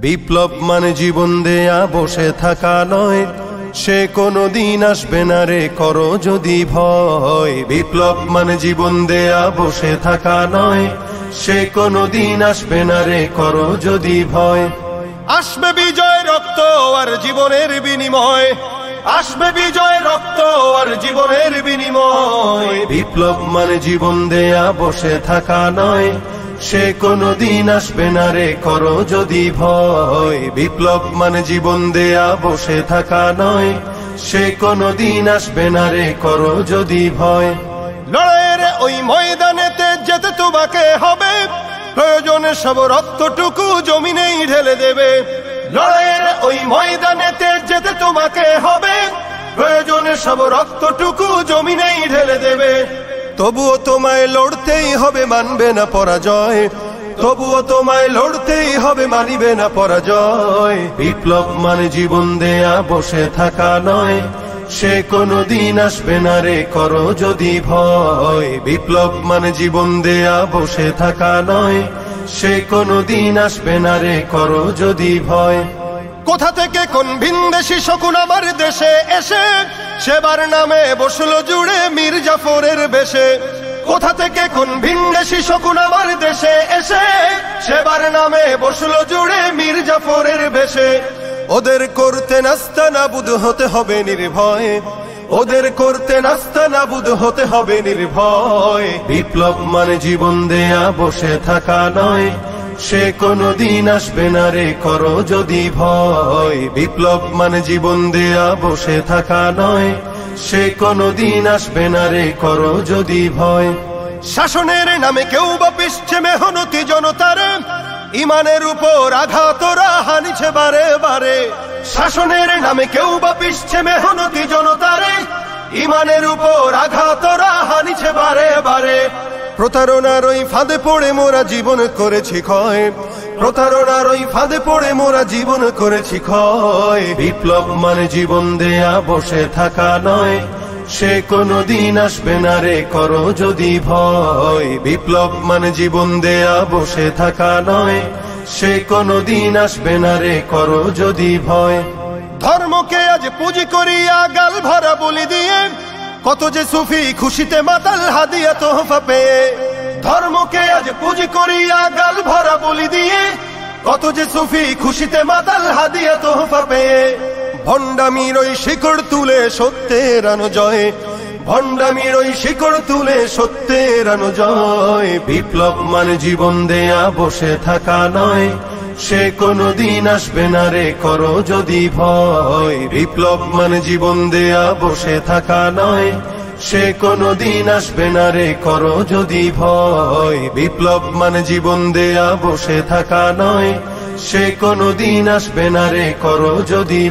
বিপ্লব মানে জীবন দেয়া বসে থাকা নয়, সে কোনদিন আসবে না রে করো যদি ভয়। বিপ্লব মানে জীবন দেয়া বসে থাকা নয়, সে কোনদিন আসবে না রে করো যদি ভয়। আসবে বিজয় রক্ত আর জীবনের বিনিময়, আসবে বিজয় রক্ত আর জীবনের বিনিময়। বিপ্লব মানে জীবন দেয়া বসে থাকা নয়, সে কোনদিন আসবে না রে করো যদি ভয়। বিপ্লব মানে জীবন দেয়া বসে থাকা নয়, সে কোনদিন আসবে না রে করো যদি ভয়। লড়াইয়ের ওই ময়দানেতে যেতে তোমাকে হবে, প্রয়োজনে সব রক্তটুকু জমিনেই ঢেলে দেবে। লড়াইয়ের ওই ময়দানেতে যেতে তোমাকে হবে, প্রয়োজনে সব রক্তটুকু জমিনেই ঢেলে দেবে। তবুও তোমায় লড়তেই হবে, মানবে না পরাজয়। তবুও তোমায় লড়তেই হবে, মানিবে না পরাজয়। বিপ্লব মানে জীবন দেয়া বসে থাকা নয়, সে কোনদিন আসবে না রে করো যদি ভয়। বিপ্লব মানে জীবন দেয়া বসে থাকা নয়, সে কোনদিন আসবে না রে করো যদি ভয়। কোথা থেকে কোন ভিনদেশী শকুন আমার দেশে এসে সেবার নামে বসলো জুড়ে মীর জাফরের বেশে। কোথা থেকে কোন ভিনদেশী শকুন আমার দেশে এসে সেবার নামে বসলো জুড়ে মীর জাফরের বেশে। ওদের করতে নাস্তা নাবুদ হতে হবে নির্ভয়, ওদের করতে নাস্তা নাবুদ হতে হবে নির্ভয়। বিপ্লব মানে জীবন দেয়া বসে থাকা নয়, সে কোনদিন আসবে না রে করো যদি ভয়। বিপ্লব মানে জীবন দেয়া বসে থাকা নয়, সে কোনদিন আসবে না রে করো যদি ভয়। শাসনের নামে কেউ বা পিছছে মেহনতি জনতারে, ইমানের উপর আঘাতরা হানিছে বারে বারে। শাসনের নামে কেউ বা পিছছে মেহনতি জনতারে, ইমানের উপর আঘাতরা হানিছে বারে বারে। প্রতারণার ওই ফাঁদে পড়ে মোরা জীবন করেছি ক্ষয়, প্রতারণার ওই ফাঁদে পড়ে মোরা জীবন করেছি ক্ষয়। বিপ্লব মানে জীবন দেয়া বসে থাকা নয়, সে কোনদিন আসবে না রে করো যদি ভয়। বিপ্লব মানে জীবন দেয়া বসে থাকা নয়, সে কোনদিন আসবে না রে করো যদি ভয়। ধর্মকে আজ পুঁজি করিয়া গাল ভরা বলি দিয়ে, কত যে সুফি খুশিতে মাতাল হাদিয়া তোহফা পেয়ে। ধর্মকে আজ পুঁজি করিয়া গাল ভরা বলি দিয়ে, কত যে সুফি খুশিতে মাতাল হাদিয়া তোহফা পেয়ে। ভণ্ডামির ওই শিকড় তুলে সত্যের আনো জয়, ভণ্ডামির ওই শিকড় তুলে সত্যের আনো জয়। বিপ্লব মানে জীবন দেয়া বসে থাকা নয়, সে কোনদিন আসবে না রে করো যদি ভয়। বিপ্লব মানে জীবন দেয়া বসে থাকা নয়, সে কোনদিন আসবে না রে করো যদি ভয়। বিপ্লব মানে জীবন দেয়া বসে থাকা নয়, সে কোনদিন আসবে না রে করো যদি